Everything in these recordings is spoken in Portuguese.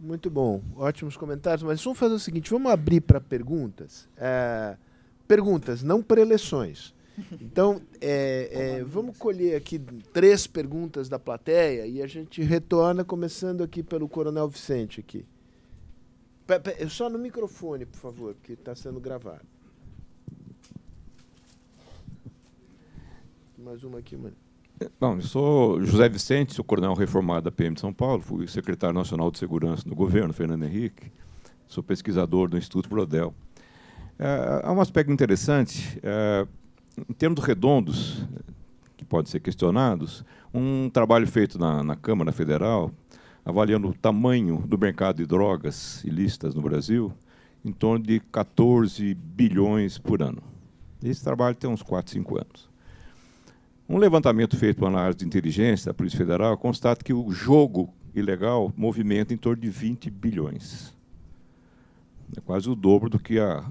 Muito bom, ótimos comentários, mas vamos fazer o seguinte, vamos abrir para perguntas. Perguntas, não preleções. Então, vamos colher aqui 3 perguntas da plateia e a gente retorna, começando aqui pelo Coronel Vicente. Aqui. Só no microfone, por favor, que está sendo gravado. Mais uma aqui, mano. Bom, eu sou José Vicente, sou coronel reformado da PM de São Paulo, fui secretário nacional de segurança no governo, Fernando Henrique, sou pesquisador do Instituto Brodel. Há um aspecto interessante, em termos redondos, que podem ser questionados, um trabalho feito na Câmara Federal, avaliando o tamanho do mercado de drogas ilícitas no Brasil, em torno de 14 bilhões por ano. Esse trabalho tem uns 4, 5 anos. Um levantamento feito pela análise de inteligência da Polícia Federal constata que o jogo ilegal movimenta em torno de 20 bilhões. É quase o dobro do que a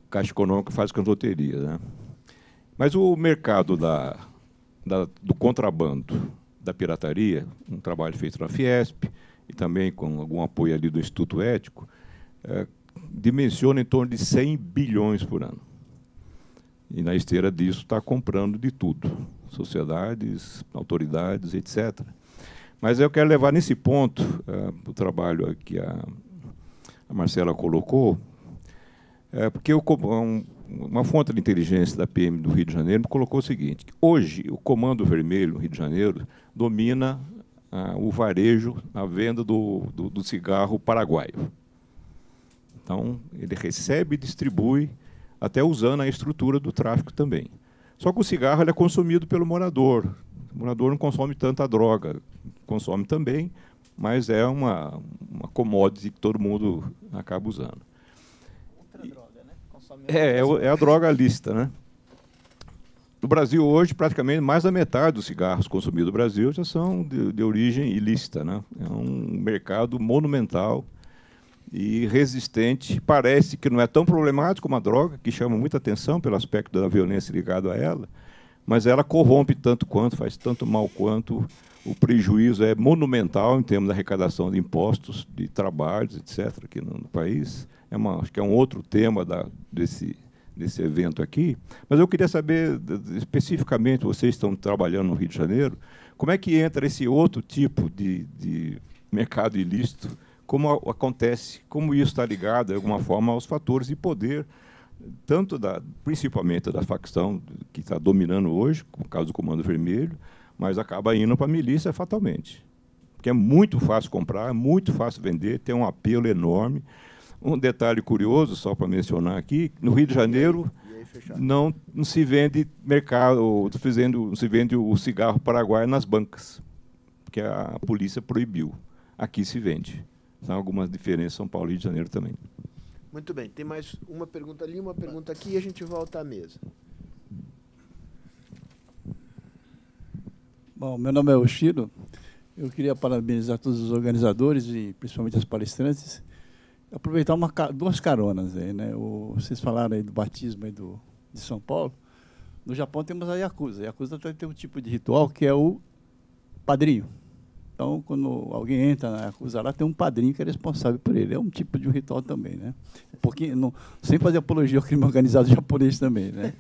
Caixa Econômica faz com a loteria, né? Mas o mercado do contrabando, da pirataria, um trabalho feito na Fiesp, e também com algum apoio ali do Instituto Ético, dimensiona em torno de 100 bilhões por ano. E, na esteira disso, está comprando de tudo, sociedades, autoridades, etc. Mas eu quero levar nesse ponto o trabalho que a Marcela colocou, porque uma fonte de inteligência da PM do Rio de Janeiro me colocou o seguinte: hoje, o Comando Vermelho, no Rio de Janeiro, domina o varejo, a venda do cigarro paraguaio. Então, ele recebe e distribui, até usando a estrutura do tráfico também. Só que o cigarro é consumido pelo morador. O morador não consome tanta droga, consome também, mas é uma commodity que todo mundo acaba usando. Outra droga, né? Consome é a droga lícita, né? No Brasil, hoje, praticamente mais da metade dos cigarros consumidos no Brasil já são de origem ilícita, né? É um mercado monumental e resistente. Parece que não é tão problemático como a droga, que chama muita atenção pelo aspecto da violência ligado a ela, mas ela corrompe tanto quanto, faz tanto mal quanto. O prejuízo é monumental em termos da arrecadação de impostos, de trabalhos, etc., aqui no país. Acho que é um outro tema desse evento aqui. Mas eu queria saber, especificamente, vocês estão trabalhando no Rio de Janeiro, como é que entra esse outro tipo de mercado ilícito, como acontece, como isso está ligado, de alguma forma, aos fatores de poder, tanto principalmente da facção que está dominando hoje, no caso do Comando Vermelho, mas acaba indo para a milícia fatalmente. Porque é muito fácil comprar, é muito fácil vender, tem um apelo enorme. Um detalhe curioso, só para mencionar aqui, no Rio de Janeiro não se vende não se vende o cigarro paraguaio nas bancas, porque a polícia proibiu. Aqui se vende. São algumas diferenças São Paulo e Rio de Janeiro também. Muito bem, tem mais uma pergunta ali, uma pergunta aqui e a gente volta à mesa. Bom, meu nome é Oshiro. Eu queria parabenizar todos os organizadores e principalmente as palestrantes. Aproveitar duas caronas aí, né? Vocês falaram aí do batismo aí de São Paulo. No Japão temos a Yakuza. A Yakuza tem um tipo de ritual que é o padrinho. Então, quando alguém entra na Yakuza lá, tem um padrinho que é responsável por ele. É um tipo de ritual também, né? Um pouquinho, sem fazer apologia ao crime organizado japonês também, né?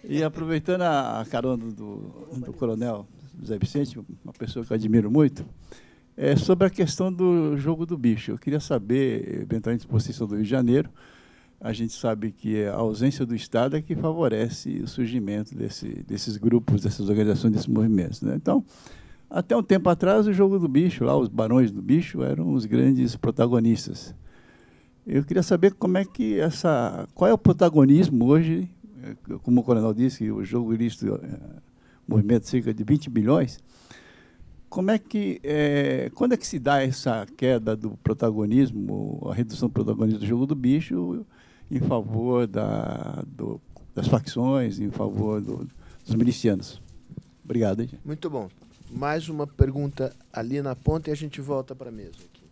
E aproveitando a carona do coronel José Vicente, uma pessoa que eu admiro muito, sobre a questão do jogo do bicho. Eu queria saber, eventualmente, vocês são do Rio de Janeiro, a gente sabe que a ausência do Estado é que favorece o surgimento desses grupos, dessas organizações, desses movimentos, né? Então, até um tempo atrás, o jogo do bicho, lá, os barões do bicho, eram os grandes protagonistas. Eu queria saber qual é o protagonismo hoje, como o coronel disse, o jogo ilícito movimenta cerca de 20 bilhões. Quando é que se dá essa queda do protagonismo, a redução do protagonismo do jogo do bicho em favor das facções, em favor dos milicianos? Obrigado. Hein? Muito bom. Mais uma pergunta ali na ponta e a gente volta para a mesa aqui.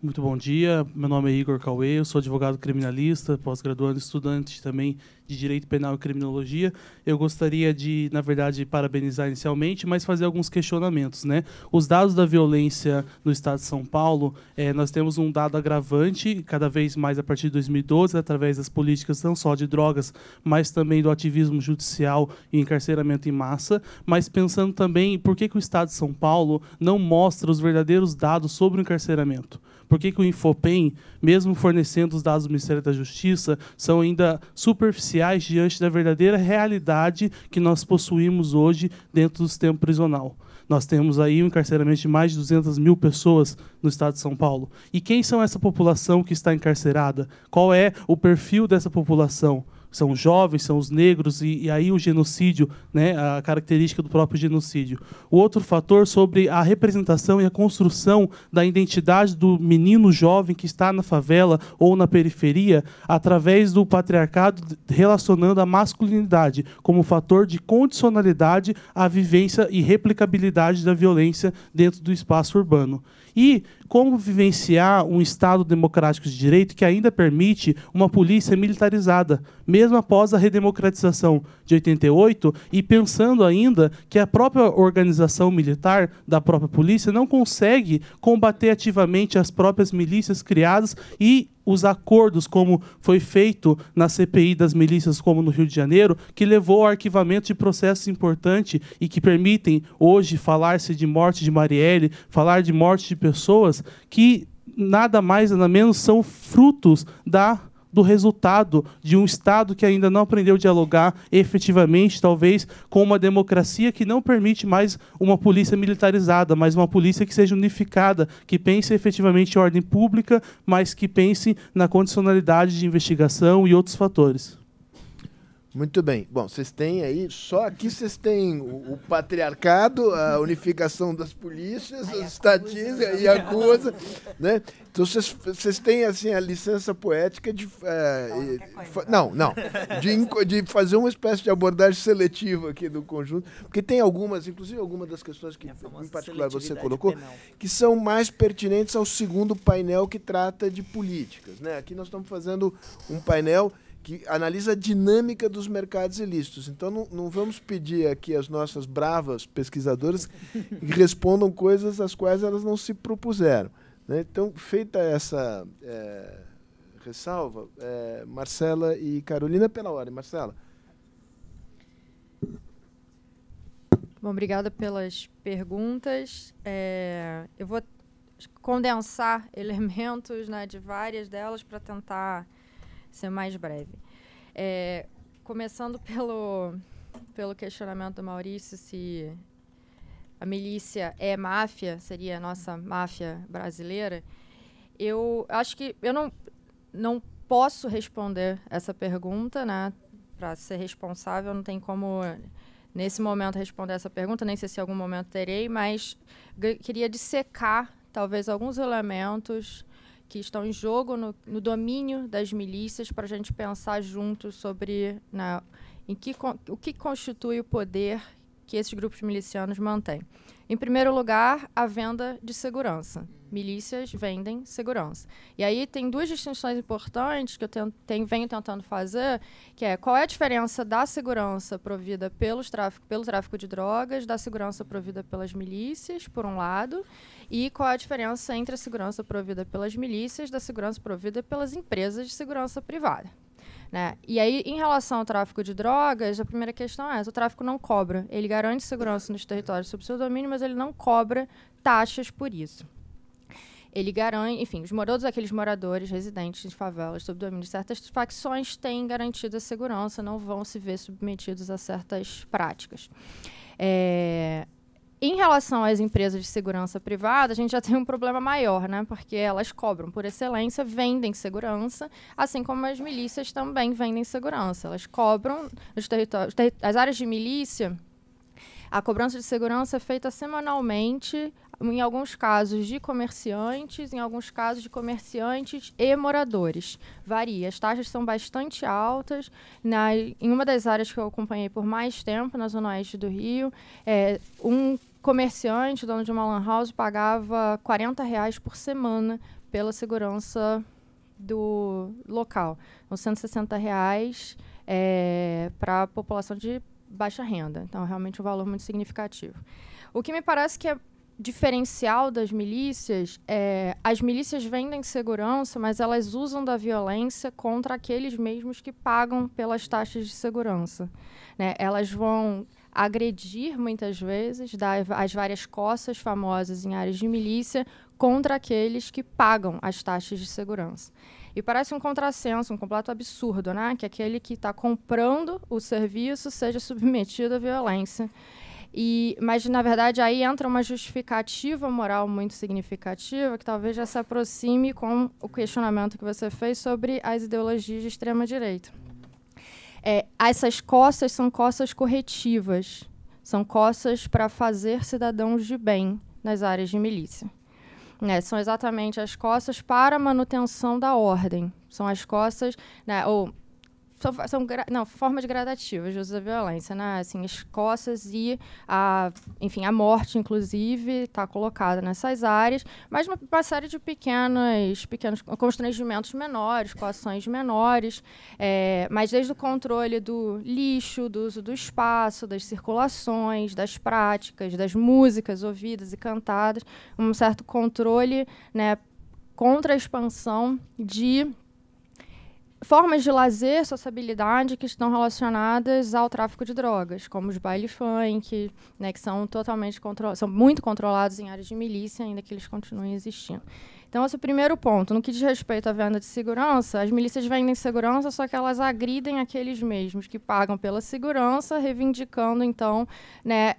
Muito bom dia, meu nome é Igor Cauê, eu sou advogado criminalista, pós-graduando, estudante também de Direito Penal e Criminologia. Eu gostaria de, na verdade, parabenizar inicialmente, mas fazer alguns questionamentos, né? Os dados da violência no estado de São Paulo, nós temos um dado agravante, cada vez mais a partir de 2012, através das políticas não só de drogas, mas também do ativismo judicial e encarceramento em massa, mas pensando também por que o estado de São Paulo não mostra os verdadeiros dados sobre o encarceramento. Por que o Infopem, mesmo fornecendo os dados do Ministério da Justiça, são ainda superficiais diante da verdadeira realidade que nós possuímos hoje dentro do sistema prisional? Nós temos aí um encarceramento de mais de 200 mil pessoas no estado de São Paulo. E quem são essa população que está encarcerada? Qual é o perfil dessa população? São jovens, são os negros, e aí o genocídio, né, a característica do próprio genocídio. O outro fator sobre a representação e a construção da identidade do menino jovem que está na favela ou na periferia, através do patriarcado relacionando a masculinidade como fator de condicionalidade à vivência e replicabilidade da violência dentro do espaço urbano. E como vivenciar um Estado democrático de direito que ainda permite uma polícia militarizada, mesmo após a redemocratização de 88, e pensando ainda que a própria organização militar da própria polícia não consegue combater ativamente as próprias milícias criadas e os acordos, como foi feito na CPI das milícias, como no Rio de Janeiro, que levou ao arquivamento de processos importantes e que permitem hoje falar-se de morte de Marielle, falar de morte de pessoas que nada mais, nada menos são frutos do resultado de um Estado que ainda não aprendeu a dialogar efetivamente, talvez, com uma democracia que não permite mais uma polícia militarizada, mas uma polícia que seja unificada, que pense efetivamente em ordem pública, mas que pense na condicionalidade de investigação e outros fatores. Muito bem. Bom, vocês têm aí, só aqui vocês têm o patriarcado, a unificação das polícias, as estatísticas e a acusa, né? Então vocês têm assim a licença poética de de fazer uma espécie de abordagem seletiva aqui do conjunto, porque tem algumas, inclusive algumas das questões que em particular você colocou, que são mais pertinentes ao segundo painel que trata de políticas, né? Aqui nós estamos fazendo um painel que analisa a dinâmica dos mercados ilícitos. Então, não vamos pedir aqui às nossas bravas pesquisadoras que respondam coisas às quais elas não se propuseram, né? Então, feita essa ressalva, Marcela e Carolina, pela ordem. Marcela. Bom, obrigada pelas perguntas. Eu vou condensar elementos, né, de várias delas para tentar ser mais breve. Começando pelo questionamento do Maurício, se a milícia é máfia, seria a nossa máfia brasileira, eu acho que eu não posso responder essa pergunta, né? Para ser responsável, não tem como, nesse momento, responder essa pergunta, nem sei se em algum momento terei, mas queria dissecar, talvez, alguns elementos que estão em jogo no domínio das milícias para a gente pensar juntos sobre o que constitui o poder que esses grupos milicianos mantêm. Em primeiro lugar, a venda de segurança. Milícias vendem segurança. E aí tem duas distinções importantes que eu venho tentando fazer, que é qual é a diferença da segurança provida pelo tráfico de drogas, da segurança provida pelas milícias, por um lado, e qual é a diferença entre a segurança provida pelas milícias da segurança provida pelas empresas de segurança privada, né? E aí, em relação ao tráfico de drogas, a primeira questão é essa: o tráfico não cobra. Ele garante segurança nos territórios sob seu domínio, mas ele não cobra taxas por isso. Ele garante, enfim, todos aqueles moradores residentes de favelas sob domínio de certas facções têm garantida segurança, não vão se ver submetidos a certas práticas. Em relação às empresas de segurança privada, a gente já tem um problema maior, né? Porque elas cobram por excelência, vendem segurança, assim como as milícias também vendem segurança. Elas cobram nos territórios, as áreas de milícia, a cobrança de segurança é feita semanalmente, em alguns casos de comerciantes, em alguns casos de comerciantes e moradores. Varia. As taxas são bastante altas. Em uma das áreas que eu acompanhei por mais tempo, na Zona Oeste do Rio, um comerciante, dono de uma lan house, pagava R$40 por semana pela segurança do local. Então, R$160 para a população de baixa renda. Então, realmente um valor muito significativo. O que me parece que é diferencial das milícias as milícias vendem segurança, mas elas usam da violência contra aqueles mesmos que pagam pelas taxas de segurança, né? Elas vão agredir, muitas vezes, dar as várias coças famosas em áreas de milícia contra aqueles que pagam as taxas de segurança. E parece um contrassenso, um completo absurdo, né? Que aquele que está comprando o serviço seja submetido à violência. Mas, na verdade, aí entra uma justificativa moral muito significativa que talvez já se aproxime com o questionamento que você fez sobre as ideologias de extrema-direita. Essas coças são coças corretivas, são coças para fazer cidadãos de bem nas áreas de milícia. São exatamente as coças para a manutenção da ordem, são as coças, né, são formas gradativas de uso da violência, né? Assim, as coças e a morte, inclusive, está colocada nessas áreas, mas uma série de pequenos constrangimentos menores, coações menores, mas desde o controle do lixo, do uso do espaço, das circulações, das práticas, das músicas ouvidas e cantadas, um certo controle, né, contra a expansão de formas de lazer, sociabilidade que estão relacionadas ao tráfico de drogas, como os baile funk, né, que são são muito controlados em áreas de milícia, ainda que eles continuem existindo. Então, esse é o primeiro ponto. No que diz respeito à venda de segurança, as milícias vendem segurança, só que elas agridem aqueles mesmos que pagam pela segurança, reivindicando, então, né,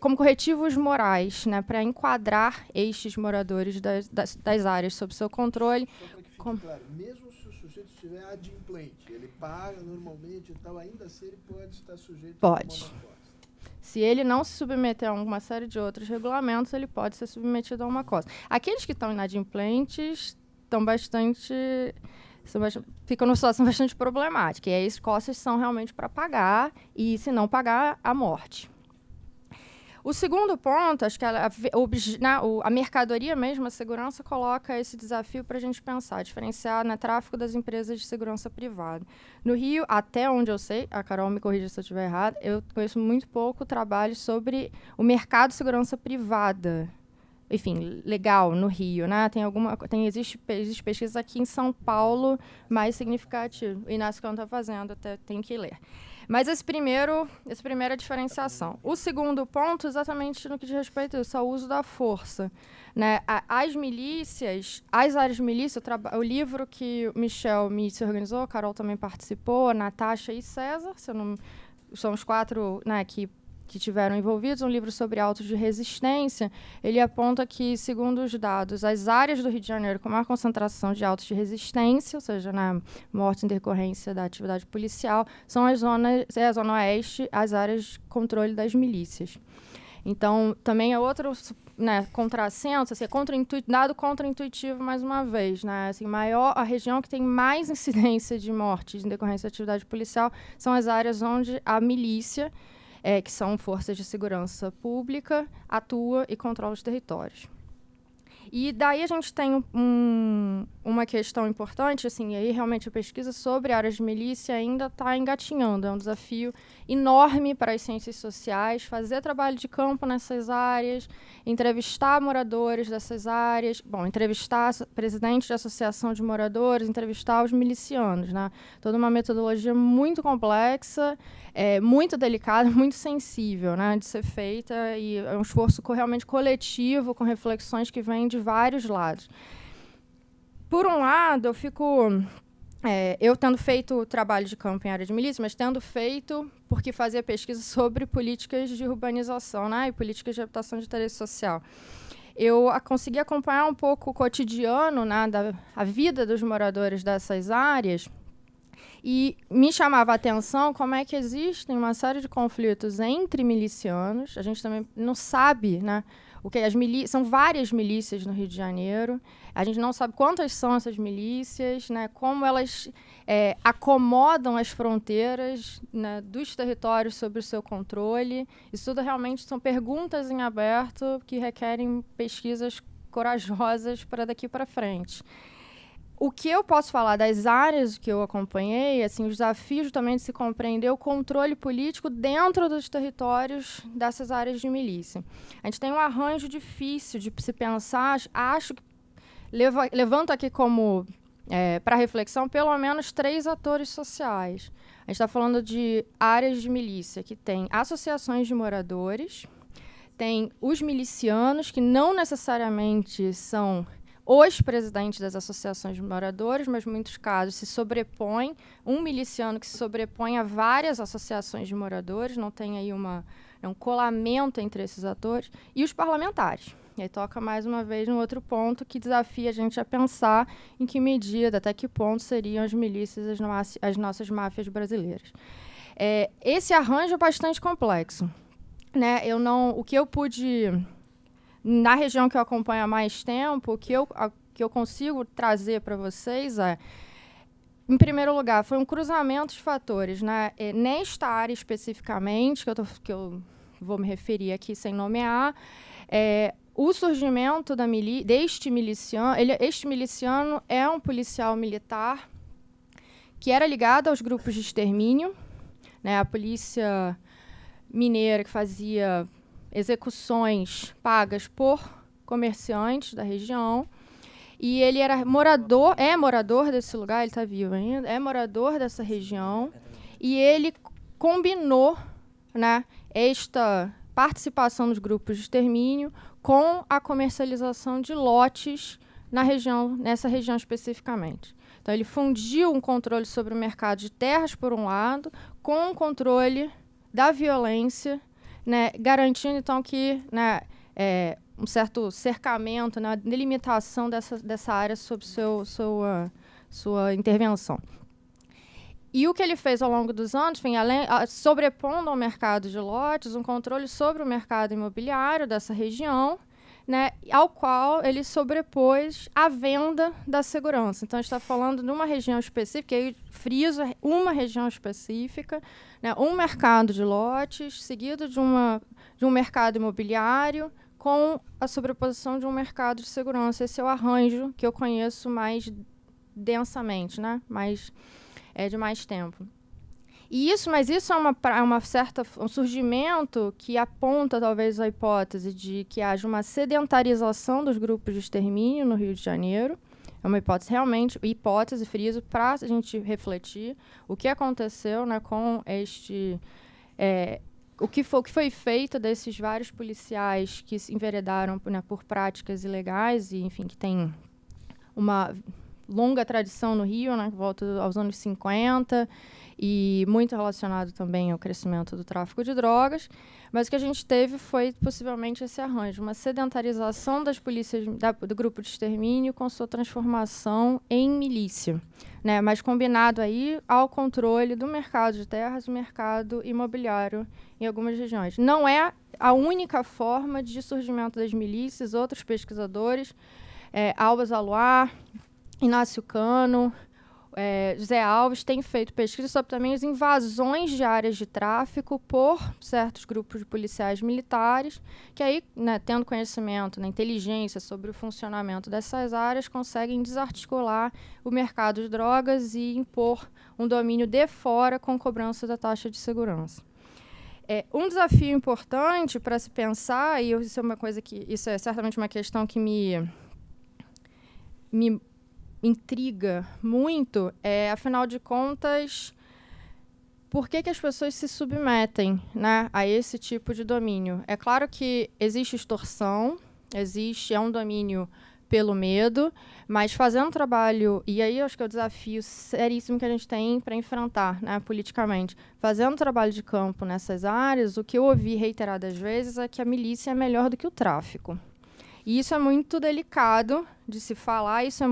como corretivos morais, né, para enquadrar estes moradores das áreas sob seu controle. Só para que fique claro, mesmo se o sujeito estiver adimplente, ele paga normalmente e tal, ainda assim ele pode estar sujeito a uma costa. Se ele não se submeter a uma série de outros regulamentos, ele pode ser submetido a uma costa. Aqueles que estão inadimplentes ficam numa situação bastante problemática. E aí as costas são realmente para pagar, e se não pagar, a morte. O segundo ponto, acho que a mercadoria mesmo, a segurança, coloca esse desafio para a gente pensar, diferenciar, né, tráfico das empresas de segurança privada. No Rio, até onde eu sei, a Carol me corrija se eu estiver errada, eu conheço muito pouco trabalho sobre o mercado de segurança privada. Enfim, legal, no Rio, né? Existe pesquisa aqui em São Paulo mais significativa. O Inácio Cão está fazendo, até tem que ler. Mas essa primeira diferenciação. O segundo ponto, exatamente no que diz respeito a isso, ao uso da força, né? As milícias, as áreas de milícia, o livro que o Michel se organizou, a Carol também participou, a Natasha e César, são os 4, né, que tiveram envolvidos, um livro sobre autos de resistência. Ele aponta que, segundo os dados, as áreas do Rio de Janeiro com maior concentração de autos de resistência, ou seja, na morte em decorrência da atividade policial, são a Zona Oeste, as áreas de controle das milícias. Então, também é outro, né, contrassenso, assim, dado contra-intuitivo mais uma vez, né? Assim, a região que tem mais incidência de mortes em decorrência da atividade policial são as áreas onde a milícia, que são forças de segurança pública, atua e controla os territórios. E daí a gente tem uma questão importante, assim, e aí realmente a pesquisa sobre áreas de milícia ainda está engatinhando. É um desafio enorme para as ciências sociais fazer trabalho de campo nessas áreas, entrevistar moradores dessas áreas, entrevistar presidente de associação de moradores, entrevistar os milicianos, né? Toda uma metodologia muito complexa, muito delicada, muito sensível, né, de ser feita, e é um esforço realmente coletivo, com reflexões que vêm de vários lados. Por um lado, eu tendo feito trabalho de campo em área de milícia, mas tendo feito porque fazia pesquisa sobre políticas de urbanização, né, e políticas de habitação de interesse social. Eu consegui acompanhar um pouco o cotidiano, né, a vida dos moradores dessas áreas, e me chamava a atenção como é que existem uma série de conflitos entre milicianos. A gente também não sabe, né, São várias milícias no Rio de Janeiro. A gente não sabe quantas são essas milícias, né, como elas acomodam as fronteiras, né, dos territórios sob o seu controle. Isso tudo realmente são perguntas em aberto que requerem pesquisas corajosas para daqui para frente. O que eu posso falar das áreas que eu acompanhei, assim, os desafios também de se compreender o controle político dentro dos territórios dessas áreas de milícia. A gente tem um arranjo difícil de se pensar, acho que levanto aqui como para reflexão pelo menos 3 atores sociais. A gente está falando de áreas de milícia que tem associações de moradores, tem os milicianos, que não necessariamente são os presidentes das associações de moradores, mas em muitos casos se sobrepõe, um miliciano que se sobrepõe a várias associações de moradores, não tem aí um colamento entre esses atores, e os parlamentares. E aí toca mais uma vez no outro ponto que desafia a gente a pensar em que medida, até que ponto seriam as milícias as nossas máfias brasileiras. Esse arranjo é bastante complexo, né? O que eu pude... Na região que eu acompanho há mais tempo, o que eu consigo trazer para vocês em primeiro lugar, foi um cruzamento de fatores, né? Nesta área especificamente, que eu vou me referir aqui sem nomear, o surgimento deste miliciano. Este miliciano é um policial militar que era ligado aos grupos de extermínio, né? A polícia mineira que fazia execuções pagas por comerciantes da região, e ele era morador desse lugar, ele está vivo ainda, é morador dessa região, e ele combinou, né, esta participação nos grupos de extermínio com a comercialização de lotes nessa região especificamente. Então ele fundiu um controle sobre o mercado de terras, por um lado, com o controle da violência, né, garantindo, então, que, né, um certo cercamento, né, delimitação dessa área sob sua intervenção. E o que ele fez ao longo dos anos, enfim, sobrepondo ao mercado de lotes, um controle sobre o mercado imobiliário dessa região, né, ao qual ele sobrepôs a venda da segurança. Então, a gente está falando de uma região específica, aí friso uma região específica, né, um mercado de lotes, seguido de um mercado imobiliário, com a sobreposição de um mercado de segurança. Esse é o arranjo que eu conheço mais densamente, né, de mais tempo. Mas isso é um surgimento que aponta, talvez, a hipótese de que haja uma sedentarização dos grupos de extermínio no Rio de Janeiro. É uma hipótese realmente, friso, para a gente refletir o que aconteceu, né, com o que foi feito desses vários policiais que se enveredaram, né, por práticas ilegais e, enfim, que tem uma longa tradição no Rio, né, volta aos anos 50, e muito relacionado também ao crescimento do tráfico de drogas. Mas o que a gente teve foi, possivelmente, esse arranjo, uma sedentarização das polícias do grupo de extermínio com sua transformação em milícia, né, mas combinado aí ao controle do mercado de terras e mercado imobiliário em algumas regiões. Não é a única forma de surgimento das milícias. Outros pesquisadores, Alba Zaluar, Inácio Cano, José Alves, têm feito pesquisa sobre também as invasões de áreas de tráfico por certos grupos de policiais militares, que aí, né, tendo conhecimento, né, inteligência sobre o funcionamento dessas áreas, conseguem desarticular o mercado de drogas e impor um domínio de fora com cobrança da taxa de segurança. Um desafio importante para se pensar, e isso é certamente uma questão que me intriga muito, afinal de contas, por que as pessoas se submetem, né, a esse tipo de domínio? É claro que existe extorsão, é um domínio pelo medo, mas fazendo trabalho, e aí eu acho que é o desafio seríssimo que a gente tem para enfrentar, né, politicamente, fazendo trabalho de campo nessas áreas, o que eu ouvi reiteradas vezes é que a milícia é melhor do que o tráfico. E isso é muito delicado de se falar, isso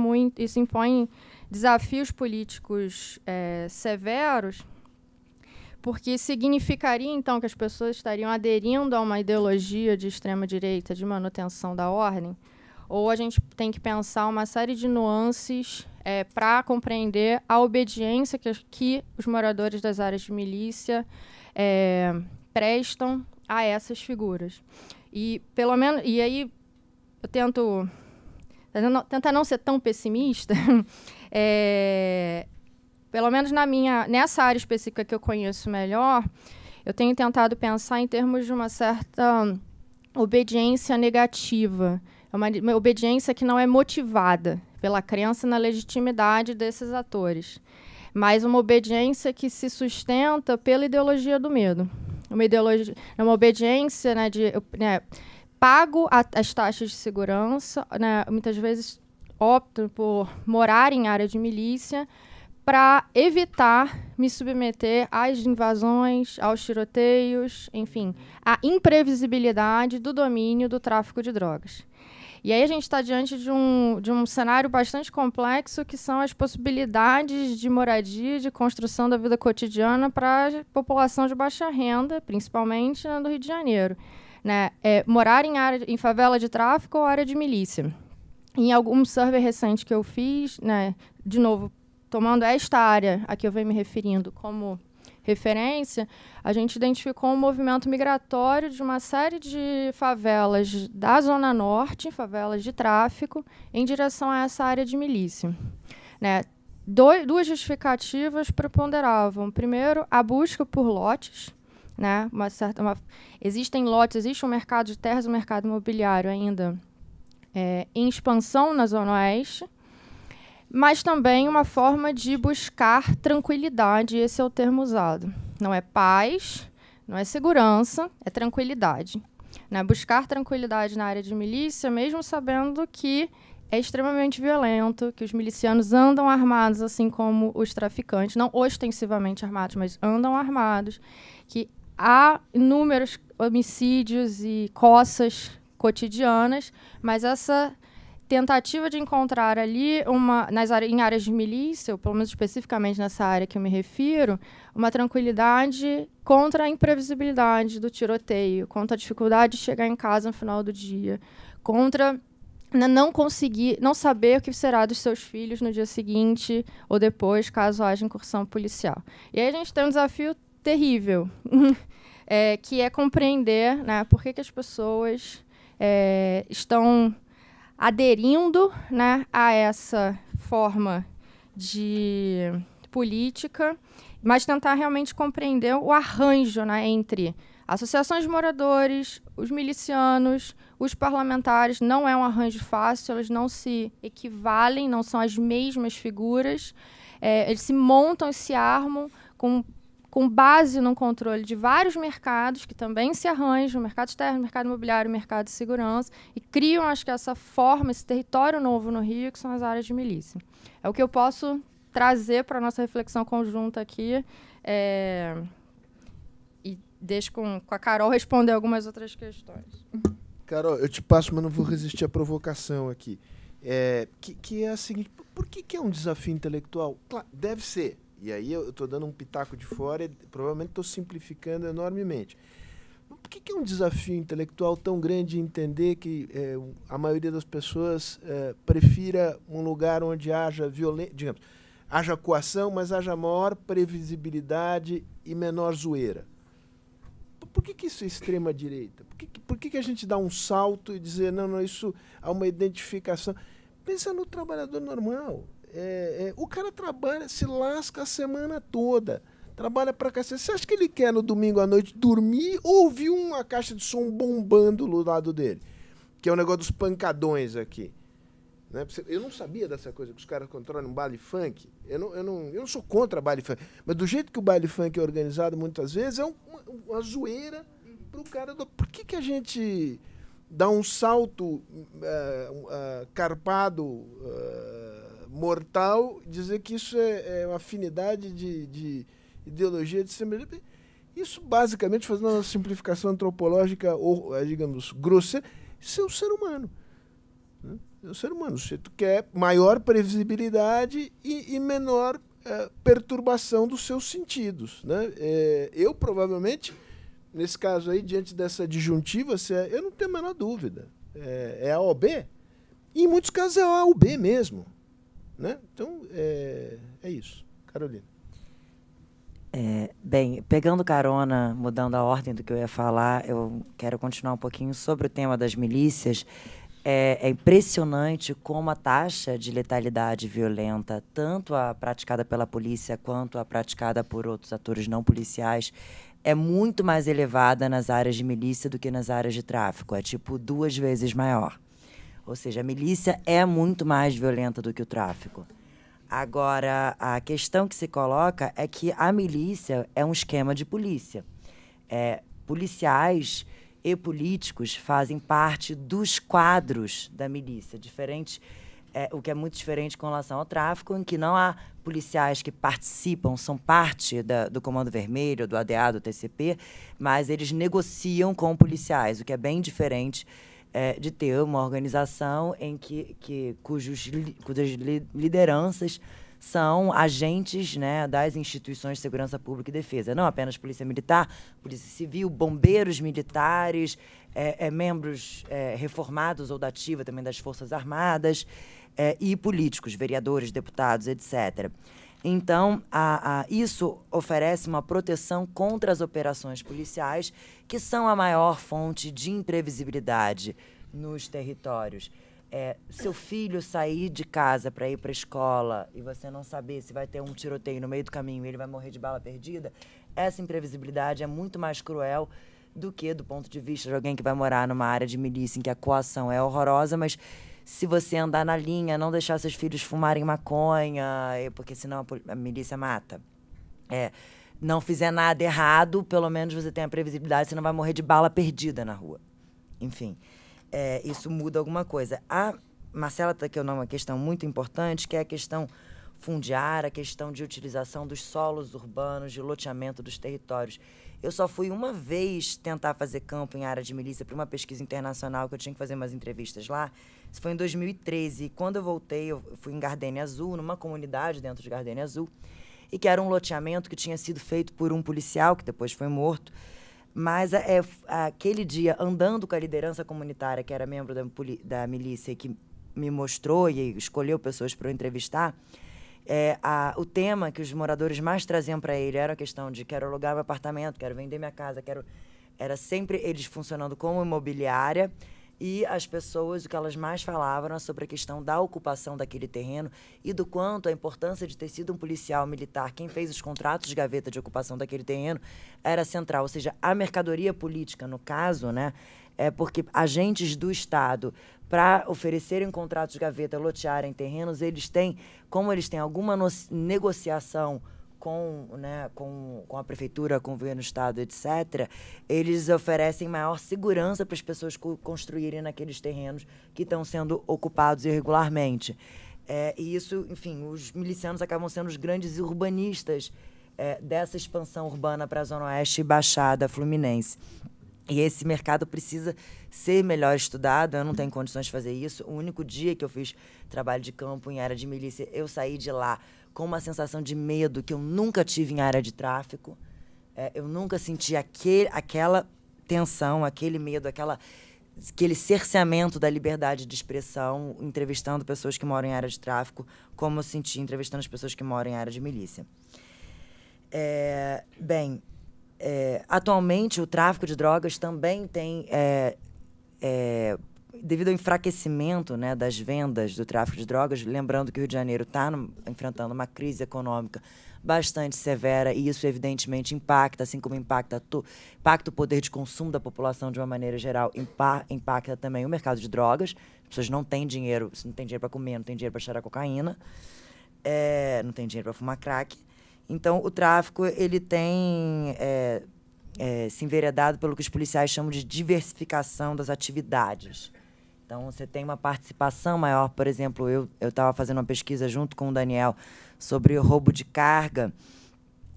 impõe desafios políticos severos, porque significaria, então, que as pessoas estariam aderindo a uma ideologia de extrema-direita de manutenção da ordem, ou a gente tem que pensar uma série de nuances para compreender a obediência que os moradores das áreas de milícia prestam a essas figuras. E, pelo menos, e aí eu tento tentar não ser tão pessimista, pelo menos nessa área específica que eu conheço melhor, eu tenho tentado pensar em termos de uma certa obediência negativa, uma obediência que não é motivada pela crença na legitimidade desses atores, mas uma obediência que se sustenta pela ideologia do medo. Uma obediência, pago as taxas de segurança, muitas vezes opto por morar em área de milícia para evitar me submeter às invasões, aos tiroteios, enfim, à imprevisibilidade do domínio do tráfico de drogas. E aí a gente está diante de um cenário bastante complexo, que são as possibilidades de moradia, de construção da vida cotidiana para a população de baixa renda, principalmente do Rio de Janeiro. Morar em favela de tráfico ou área de milícia. Em algum survey recente que eu fiz, de novo, tomando esta área a que eu venho me referindo como referência, a gente identificou um movimento migratório de uma série de favelas da Zona Norte, favelas de tráfico, em direção a essa área de milícia. Duas justificativas preponderavam. Primeiro, a busca por lotes. Existem lotes, existe um mercado de terras, um mercado imobiliário ainda em expansão na Zona Oeste, mas também uma forma de buscar tranquilidade, esse é o termo usado. Não é paz, não é segurança, é tranquilidade. Buscar tranquilidade na área de milícia, mesmo sabendo que é extremamente violento, que os milicianos andam armados, assim como os traficantes, não ostensivamente armados, mas andam armados, que há inúmeros homicídios e coças cotidianas, mas essa tentativa de encontrar ali, em áreas de milícia, ou pelo menos especificamente nessa área que eu me refiro, uma tranquilidade contra a imprevisibilidade do tiroteio, contra a dificuldade de chegar em casa no final do dia, contra não saber o que será dos seus filhos no dia seguinte ou depois, caso haja incursão policial. E aí a gente tem um desafio terrível, que é compreender por que as pessoas estão aderindo a essa forma de política, mas tentar realmente compreender o arranjo entre associações de moradores, os milicianos, os parlamentares. Não é um arranjo fácil, eles não se equivalem, não são as mesmas figuras. Eles se montam e se armam com base no controle de vários mercados que também se arranjam, mercado externo, mercado imobiliário, mercado de segurança, e criam, acho que essa forma, esse território novo no Rio, que são as áreas de milícia. É o que eu posso trazer para a nossa reflexão conjunta aqui, e deixo com a Carol responder algumas outras questões. Carol, eu te passo, mas não vou resistir à provocação aqui. Que é a seguinte, por que é um desafio intelectual? Claro, deve ser. E aí eu estou dando um pitaco de fora e provavelmente estou simplificando enormemente. Mas por que é um desafio intelectual tão grande entender que a maioria das pessoas prefira um lugar onde haja violência, digamos, haja coação, mas haja maior previsibilidade e menor zoeira? Por que isso é extrema-direita? Por que a gente dá um salto e dizer, não, isso há uma identificação? Pensa no trabalhador normal. O cara trabalha, se lasca a semana toda, trabalha pra cacete. Você acha que ele quer no domingo à noite dormir ou ouvir uma caixa de som bombando do lado dele? Que é o negócio dos pancadões aqui. Eu não sabia dessa coisa, que os caras controlam um baile funk. Eu não sou contra baile funk, mas do jeito que o baile funk é organizado muitas vezes, é uma zoeira pro cara. Por que a gente dá um salto carpado, mortal, dizer que isso é uma afinidade de ideologia de semelhança? Isso, basicamente, fazendo uma simplificação antropológica, ou, digamos, grosseira, isso é o ser humano. É o ser humano. Se tu quer maior previsibilidade e menor perturbação dos seus sentidos, né? Eu provavelmente, nesse caso aí, diante dessa disjuntiva, eu não tenho a menor dúvida. É A ou B? E em muitos casos é A ou B mesmo, né? Então, é isso. Carolina. Bem, pegando carona, mudando a ordem do que eu ia falar, eu quero continuar um pouquinho sobre o tema das milícias. É impressionante como a taxa de letalidade violenta, tanto a praticada pela polícia quanto a praticada por outros atores não policiais, é muito mais elevada nas áreas de milícia do que nas áreas de tráfico. É tipo 2 vezes maior. Ou seja, a milícia é muito mais violenta do que o tráfico. Agora, a questão que se coloca é que a milícia é um esquema de polícia. Policiais e políticos fazem parte dos quadros da milícia, o que é muito diferente com relação ao tráfico, em que não há policiais que participam, são parte do Comando Vermelho, do ADA, do TCP, mas eles negociam com policiais, o que é bem diferente de ter uma organização em cujas lideranças são agentes, né, das instituições de segurança pública e defesa. Não apenas polícia militar, polícia civil, bombeiros militares, membros reformados ou da ativa também das Forças Armadas, e políticos, vereadores, deputados, etc. Então, isso oferece uma proteção contra as operações policiais, que são a maior fonte de imprevisibilidade nos territórios. Seu filho sair de casa para ir para a escola e você não saber se vai ter um tiroteio no meio do caminho e ele vai morrer de bala perdida, essa imprevisibilidade é muito mais cruel do que do ponto de vista de alguém que vai morar numa área de milícia em que a coação é horrorosa, mas se você andar na linha, não deixar seus filhos fumarem maconha, porque senão a milícia mata. Não fizer nada errado, pelo menos você tem a previsibilidade, você não vai morrer de bala perdida na rua. Enfim, isso muda alguma coisa. A Marcela tocou numa questão muito importante, que é a questão fundiária, a questão de utilização dos solos urbanos, de loteamento dos territórios. Eu só fui uma vez tentar fazer campo em área de milícia para uma pesquisa internacional, que eu tinha que fazer umas entrevistas lá. Isso foi em 2013. E quando eu voltei, eu fui em Gardênia Azul, numa comunidade dentro de Gardênia Azul, e que era um loteamento que tinha sido feito por um policial, que depois foi morto. Mas aquele dia, andando com a liderança comunitária, que era membro da milícia, que me mostrou e escolheu pessoas para eu entrevistar, o tema que os moradores mais traziam para ele era a questão de quero alugar meu apartamento, quero vender minha casa, era sempre eles funcionando como imobiliária, e as pessoas, o que elas mais falavam era sobre a questão da ocupação daquele terreno e do quanto a importância de ter sido um policial militar quem fez os contratos de gaveta de ocupação daquele terreno era central. Ou seja, a mercadoria política, no caso, né, porque agentes do Estado, para oferecerem contratos de gaveta, lotearem terrenos, como eles têm alguma negociação com a prefeitura, com o governo do Estado, etc., eles oferecem maior segurança para as pessoas construírem naqueles terrenos que estão sendo ocupados irregularmente. E isso, enfim, os milicianos acabam sendo os grandes urbanistas dessa expansão urbana para a Zona Oeste e Baixada Fluminense. E esse mercado precisa ser melhor estudado, eu não tenho condições de fazer isso. O único dia que eu fiz trabalho de campo em área de milícia, eu saí de lá com uma sensação de medo que eu nunca tive em área de tráfico. Eu nunca senti aquela tensão, aquele medo, aquele cerceamento da liberdade de expressão, entrevistando pessoas que moram em área de tráfico, como eu senti entrevistando as pessoas que moram em área de milícia. Atualmente, o tráfico de drogas também tem, devido ao enfraquecimento, né, das vendas do tráfico de drogas, lembrando que o Rio de Janeiro está enfrentando uma crise econômica bastante severa, e isso evidentemente impacta, assim como impacta o poder de consumo da população de uma maneira geral, impacta também o mercado de drogas. As pessoas não têm dinheiro, não tem dinheiro para comer, não tem dinheiro para cheirar cocaína, não tem dinheiro para fumar crack. Então, o tráfico ele tem se enveredado pelo que os policiais chamam de diversificação das atividades. Então, você tem uma participação maior. Por exemplo, eu estava fazendo uma pesquisa junto com o Daniel sobre o roubo de carga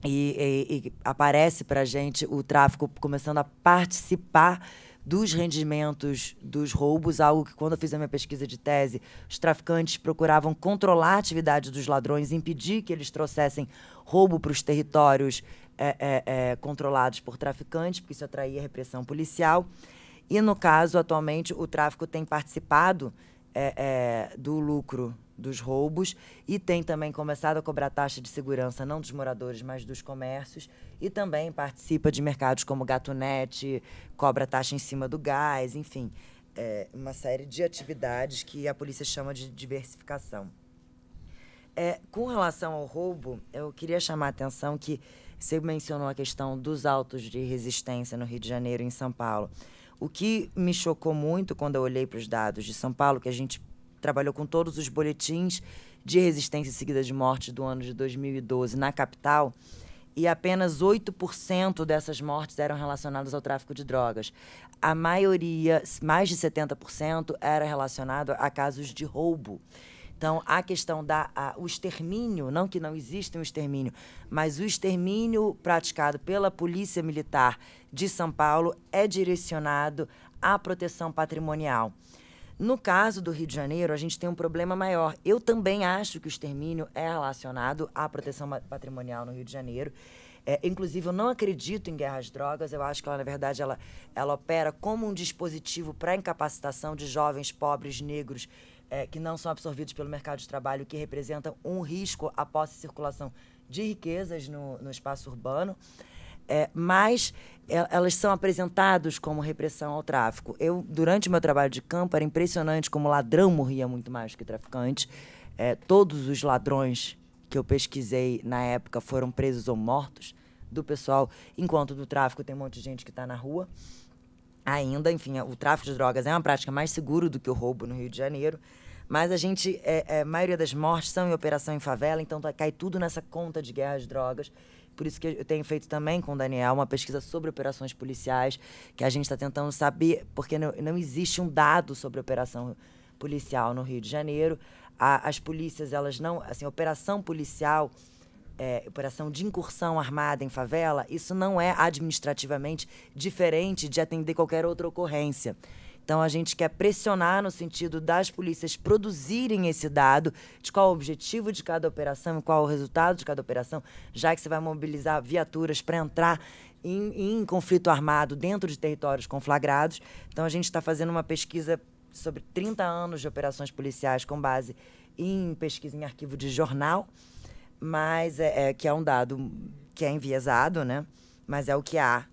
e aparece para a gente o tráfico começando a participar dos rendimentos dos roubos, algo que, quando eu fiz a minha pesquisa de tese, os traficantes procuravam controlar a atividade dos ladrões, impedir que eles trouxessem roubo para os territórios controlados por traficantes, porque isso atraía repressão policial. E, no caso, atualmente, o tráfico tem participado do lucro dos roubos e tem também começado a cobrar taxa de segurança, não dos moradores, mas dos comércios, e também participa de mercados como Gatunete, cobra taxa em cima do gás, enfim, uma série de atividades que a polícia chama de diversificação. Com relação ao roubo, eu queria chamar a atenção que você mencionou a questão dos autos de resistência no Rio de Janeiro e em São Paulo. O que me chocou muito quando eu olhei para os dados de São Paulo, que a gente trabalhou com todos os boletins de resistência seguida de morte do ano de 2012 na capital, e apenas 8% dessas mortes eram relacionadas ao tráfico de drogas. A maioria, mais de 70%, era relacionado a casos de roubo. Então, a questão o extermínio, não que não exista um extermínio, mas o extermínio praticado pela Polícia Militar de São Paulo é direcionado à proteção patrimonial. No caso do Rio de Janeiro, a gente tem um problema maior. Eu também acho que o extermínio é relacionado à proteção patrimonial no Rio de Janeiro. Inclusive, eu não acredito em guerra às drogas. Eu acho que, na verdade, ela opera como um dispositivo para a incapacitação de jovens pobres negros que não são absorvidos pelo mercado de trabalho, que representam um risco à posse e circulação de riquezas no espaço urbano. Mas elas são apresentadas como repressão ao tráfico. Durante o meu trabalho de campo, era impressionante como ladrão morria muito mais que traficante. Todos os ladrões que eu pesquisei na época foram presos ou mortos do pessoal, enquanto do tráfico tem um monte de gente que está na rua. Ainda, enfim, o tráfico de drogas é uma prática mais segura do que o roubo no Rio de Janeiro, mas a maioria das mortes são em operação em favela, então cai tudo nessa conta de guerra às drogas. Por isso que eu tenho feito também com o Daniel uma pesquisa sobre operações policiais, que a gente está tentando saber, porque não existe um dado sobre operação policial no Rio de Janeiro. As polícias, elas não... Assim, operação policial, operação de incursão armada em favela, isso não é administrativamente diferente de atender qualquer outra ocorrência. Então, a gente quer pressionar no sentido das polícias produzirem esse dado de qual o objetivo de cada operação e qual o resultado de cada operação, já que você vai mobilizar viaturas para entrar em conflito armado dentro de territórios conflagrados. Então, a gente está fazendo uma pesquisa sobre 30 anos de operações policiais com base em pesquisa em arquivo de jornal, mas que é um dado que é enviesado, né? Mas é o que há.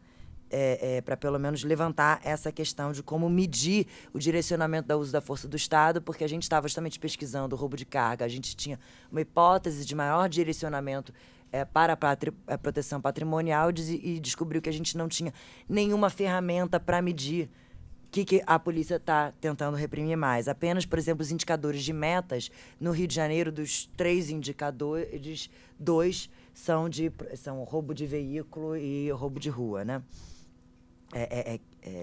Para pelo menos levantar essa questão de como medir o direcionamento do uso da força do Estado, porque a gente estava justamente pesquisando o roubo de carga, a gente tinha uma hipótese de maior direcionamento para a proteção patrimonial e descobriu que a gente não tinha nenhuma ferramenta para medir o que a polícia está tentando reprimir mais. Apenas, por exemplo, os indicadores de metas no Rio de Janeiro, dos 3 indicadores, 2 são roubo de veículo e roubo de rua, né?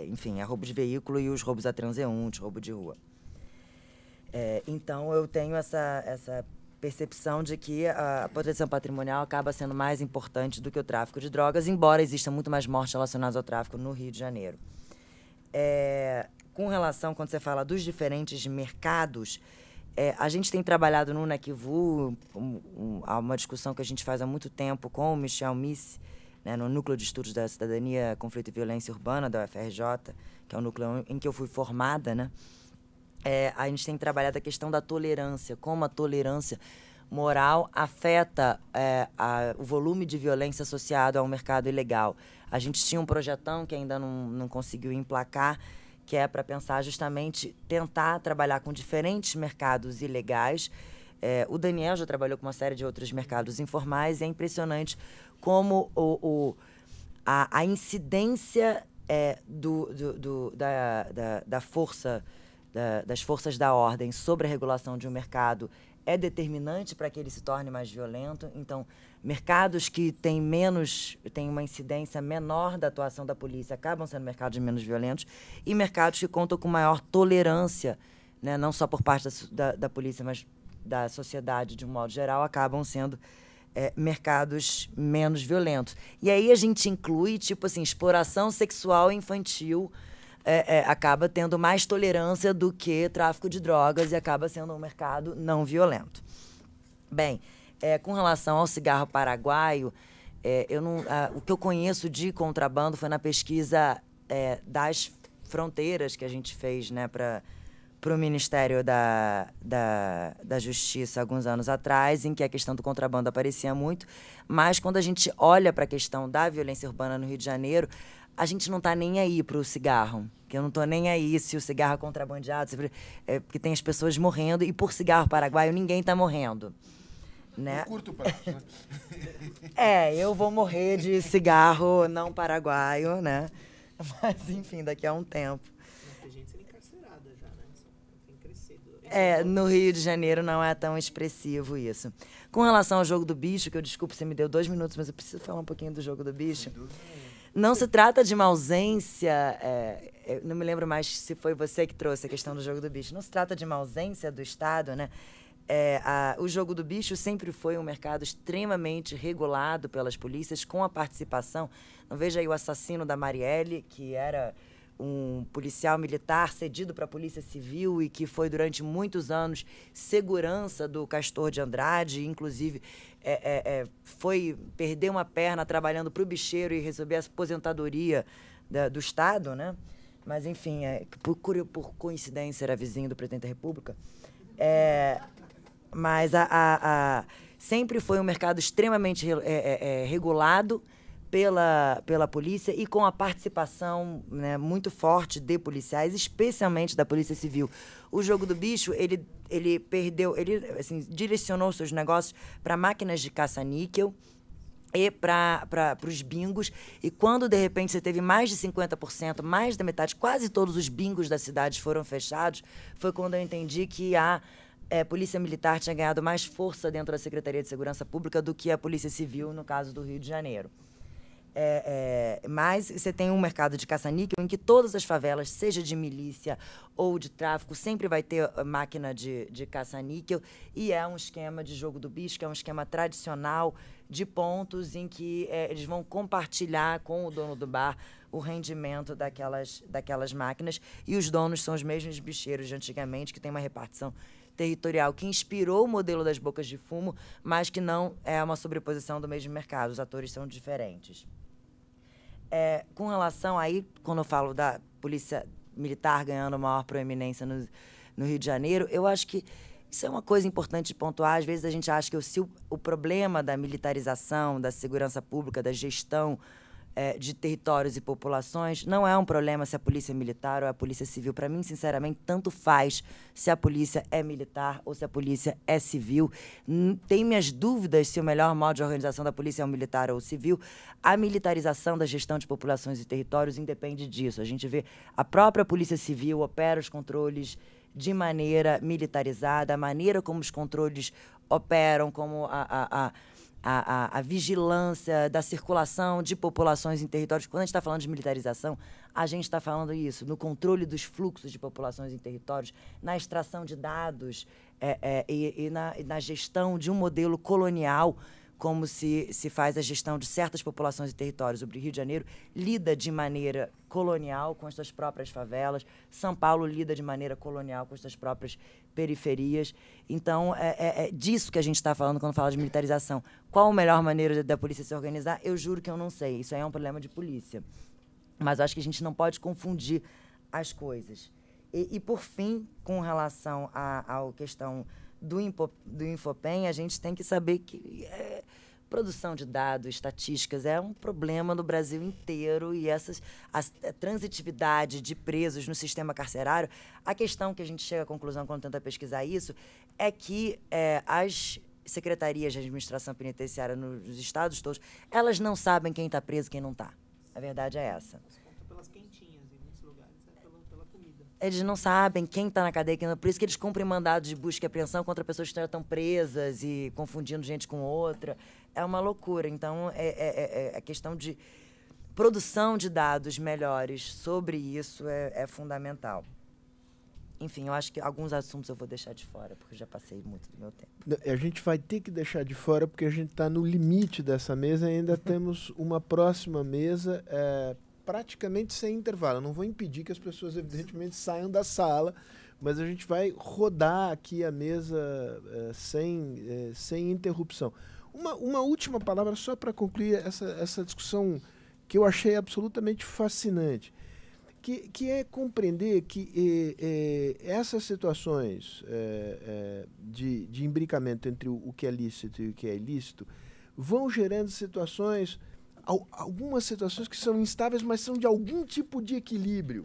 Enfim, roubo de veículo e os roubos a transeunte, roubo de rua. Então, eu tenho essa percepção de que a proteção patrimonial acaba sendo mais importante do que o tráfico de drogas, embora exista muito mais mortes relacionadas ao tráfico no Rio de Janeiro. Com relação, quando você fala dos diferentes mercados, a gente tem trabalhado no NECVU, há uma discussão que a gente faz há muito tempo com o Michel Misse, né, no Núcleo de Estudos da Cidadania, Conflito e Violência Urbana, da UFRJ, que é o núcleo em que eu fui formada, né? A gente tem trabalhado a questão da tolerância, como a tolerância moral afeta o volume de violência associado ao mercado ilegal. A gente tinha um projetão que ainda não conseguiu emplacar, que é para pensar justamente, tentar trabalhar com diferentes mercados ilegais. O Daniel já trabalhou com uma série de outros mercados informais, e é impressionante como a incidência das forças da ordem sobre a regulação de um mercado é determinante para que ele se torne mais violento. Então, mercados que têm uma incidência menor da atuação da polícia acabam sendo mercados menos violentos, e mercados que contam com maior tolerância, né, não só por parte da polícia, mas da sociedade de um modo geral, acabam sendo mercados menos violentos. E aí a gente inclui, tipo assim, exploração sexual infantil acaba tendo mais tolerância do que tráfico de drogas e acaba sendo um mercado não violento. Bem, com relação ao cigarro paraguaio, o que eu conheço de contrabando foi na pesquisa das fronteiras que a gente fez, né, para o Ministério da Justiça alguns anos atrás, em que a questão do contrabando aparecia muito, mas quando a gente olha para a questão da violência urbana no Rio de Janeiro, a gente não está nem aí para o cigarro, que eu não estou nem aí se o cigarro é contrabandeado, porque tem as pessoas morrendo, e por cigarro paraguaio ninguém está morrendo. Né? No curto prazo, né? Eu vou morrer de cigarro não paraguaio, né? Mas, enfim, daqui a um tempo. Tem gente sendo encarcerada já, né? Tem crescido. No Rio de Janeiro não é tão expressivo isso. Com relação ao jogo do bicho, que eu desculpe, você me deu 2 minutos, mas eu preciso falar um pouquinho do jogo do bicho. Não se trata de uma ausência, não me lembro mais se foi você que trouxe a questão do jogo do bicho, não se trata de uma ausência do Estado, né? O jogo do bicho sempre foi um mercado extremamente regulado pelas polícias, com a participação. Não veja aí o assassino da Marielle, que era um policial militar cedido para a Polícia Civil e que foi durante muitos anos segurança do Castor de Andrade, inclusive foi perder uma perna trabalhando para o bicheiro e receber a aposentadoria do Estado, né? Mas, enfim, por coincidência era vizinho do Presidente da República. Mas sempre foi um mercado extremamente regulado pela polícia e com a participação, né, muito forte de policiais, especialmente da Polícia Civil. O jogo do bicho, ele direcionou seus negócios para máquinas de caça-níquel e para os bingos. E quando, de repente, você teve mais de 50%, mais da metade, quase todos os bingos da cidade foram fechados, foi quando eu entendi que a Polícia Militar tinha ganhado mais força dentro da Secretaria de Segurança Pública do que a Polícia Civil, no caso do Rio de Janeiro. Mas você tem um mercado de caça-níquel em que todas as favelas, seja de milícia ou de tráfico, sempre vai ter máquina de caça-níquel, e é um esquema de jogo do bicho, que é um esquema tradicional de pontos em que eles vão compartilhar com o dono do bar o rendimento daquelas máquinas, e os donos são os mesmos bicheiros de antigamente, que tem uma repartição territorial que inspirou o modelo das bocas de fumo, mas que não é uma sobreposição do mesmo mercado. Os atores são diferentes. Com relação aí, quando eu falo da Polícia Militar ganhando maior proeminência no Rio de Janeiro, eu acho que isso é uma coisa importante de pontuar. Às vezes a gente acha que o problema da militarização, da segurança pública, da gestão de territórios e populações não é um problema se a polícia é militar ou a polícia civil. Para mim, sinceramente, tanto faz se a polícia é militar ou se a polícia é civil. Tenho minhas dúvidas se o melhor modo de organização da polícia é o militar ou o civil. A militarização da gestão de populações e territórios independe disso. A gente vê a própria polícia civil opera os controles de maneira militarizada, a maneira como os controles operam, como a vigilância da circulação de populações em territórios. Quando a gente está falando de militarização, a gente está falando isso, no controle dos fluxos de populações em territórios, na extração de dados e na gestão de um modelo colonial, como se faz a gestão de certas populações e territórios. O Rio de Janeiro lida de maneira colonial com as suas próprias favelas, São Paulo lida de maneira colonial com as suas próprias periferias. Então, é disso que a gente está falando quando fala de militarização. Qual a melhor maneira da polícia se organizar? Eu juro que eu não sei. Isso aí é um problema de polícia. Mas eu acho que a gente não pode confundir as coisas. E por fim, com relação à questão do Infopem, a gente tem que saber que produção de dados, estatísticas, é um problema no Brasil inteiro, e a transitividade de presos no sistema carcerário, a questão que a gente chega à conclusão quando tenta pesquisar isso é que as secretarias de administração penitenciária nos estados todos, elas não sabem quem está preso e quem não está. A verdade é essa. Pelas quentinhas, em muitos lugares, pela comida. Eles não sabem quem está na cadeia, quem não. Por isso que eles cumprem mandados de busca e apreensão contra pessoas que já estão presas e confundindo gente com outra. É uma loucura. Então, a questão de produção de dados melhores sobre isso é fundamental. Enfim, eu acho que alguns assuntos eu vou deixar de fora, porque eu já passei muito do meu tempo. A gente vai ter que deixar de fora, porque a gente está no limite dessa mesa e ainda temos uma próxima mesa praticamente sem intervalo. Eu não vou impedir que as pessoas, evidentemente, saiam da sala, mas a gente vai rodar aqui a mesa sem interrupção. Uma última palavra só para concluir essa discussão que eu achei absolutamente fascinante, que é compreender que essas situações de imbricamento entre o que é lícito e o que é ilícito vão gerando situações, algumas situações que são instáveis, mas são de algum tipo de equilíbrio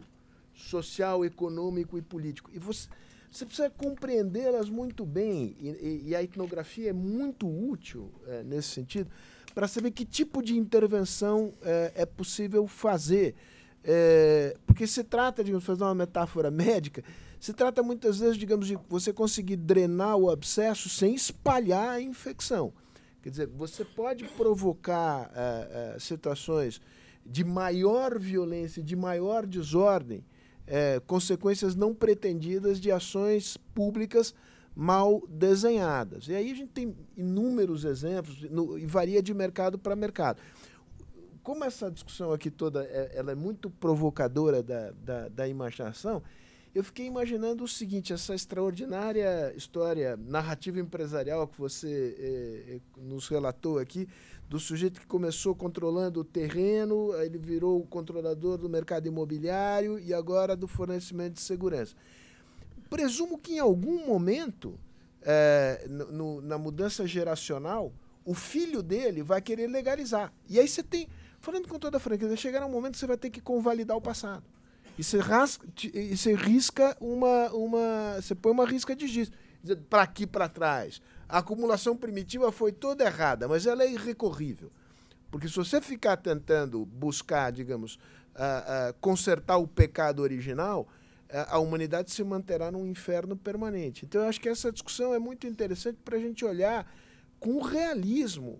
social, econômico e político. E você precisa compreendê-las muito bem, e a etnografia é muito útil nesse sentido, para saber que tipo de intervenção é possível fazer. Porque se trata, digamos, fazer uma metáfora médica, se trata muitas vezes, digamos, de você conseguir drenar o abscesso sem espalhar a infecção. Quer dizer, você pode provocar situações de maior violência, de maior desordem, consequências não pretendidas de ações públicas mal desenhadas. E aí a gente tem inúmeros exemplos, e varia de mercado para mercado. Como essa discussão aqui toda ela é muito provocadora da imaginação, eu fiquei imaginando o seguinte, essa extraordinária história narrativa empresarial que você nos relatou aqui, do sujeito que começou controlando o terreno, aí ele virou o controlador do mercado imobiliário e agora do fornecimento de segurança. Presumo que em algum momento, na mudança geracional, o filho dele vai querer legalizar. E aí você tem, falando com toda a franqueza, chegará um momento que você vai ter que convalidar o passado. E você risca você põe uma risca de giz, para aqui, para trás. A acumulação primitiva foi toda errada, mas ela é irrecorrível. Porque se você ficar tentando buscar, digamos, consertar o pecado original, a humanidade se manterá num inferno permanente. Então, eu acho que essa discussão é muito interessante para a gente olhar com realismo,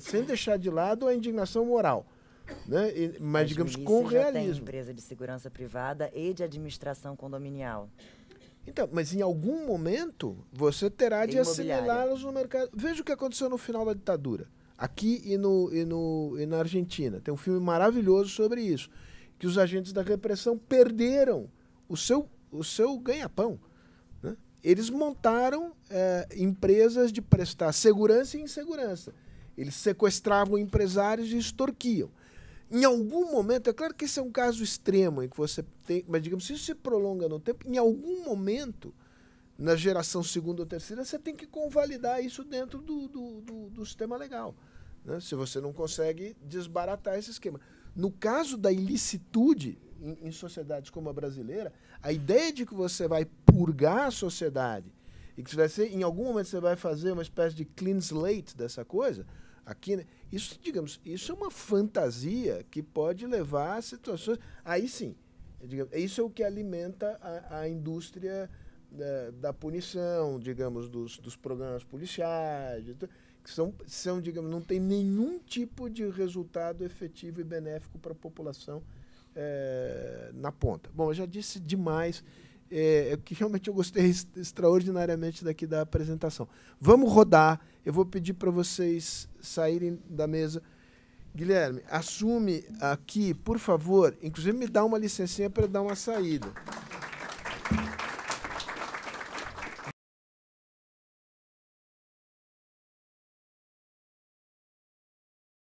sem deixar de lado a indignação moral. Né? Mas, digamos, com realismo. Tem empresa de segurança privada e de administração condominial. Então, mas em algum momento você terá de assimilá-los no mercado. Veja o que aconteceu no final da ditadura, aqui e na Argentina. Tem um filme maravilhoso sobre isso, que os agentes da repressão perderam o seu ganha-pão. Né? Eles montaram empresas de prestar segurança e insegurança. Eles sequestravam empresários e extorquiam. Em algum momento, é claro que esse é um caso extremo, em que você tem, mas digamos, se isso se prolonga no tempo, em algum momento, na geração segunda ou terceira, você tem que convalidar isso dentro do sistema legal. Né? Se você não consegue desbaratar esse esquema. No caso da ilicitude, em sociedades como a brasileira, a ideia de que você vai purgar a sociedade e que você vai ser, em algum momento você vai fazer uma espécie de clean slate dessa coisa, aqui, né? Isso, digamos, isso é uma fantasia que pode levar a situações... Aí sim, digamos, isso é o que alimenta a indústria da punição, digamos, dos programas policiais, que são, digamos, não tem nenhum tipo de resultado efetivo e benéfico para a população na ponta. Bom, eu já disse demais, que realmente eu gostei extraordinariamente daqui da apresentação. Vamos rodar, eu vou pedir para vocês saírem da mesa. Guilherme, assume aqui, por favor, inclusive me dá uma licencinha para dar uma saída.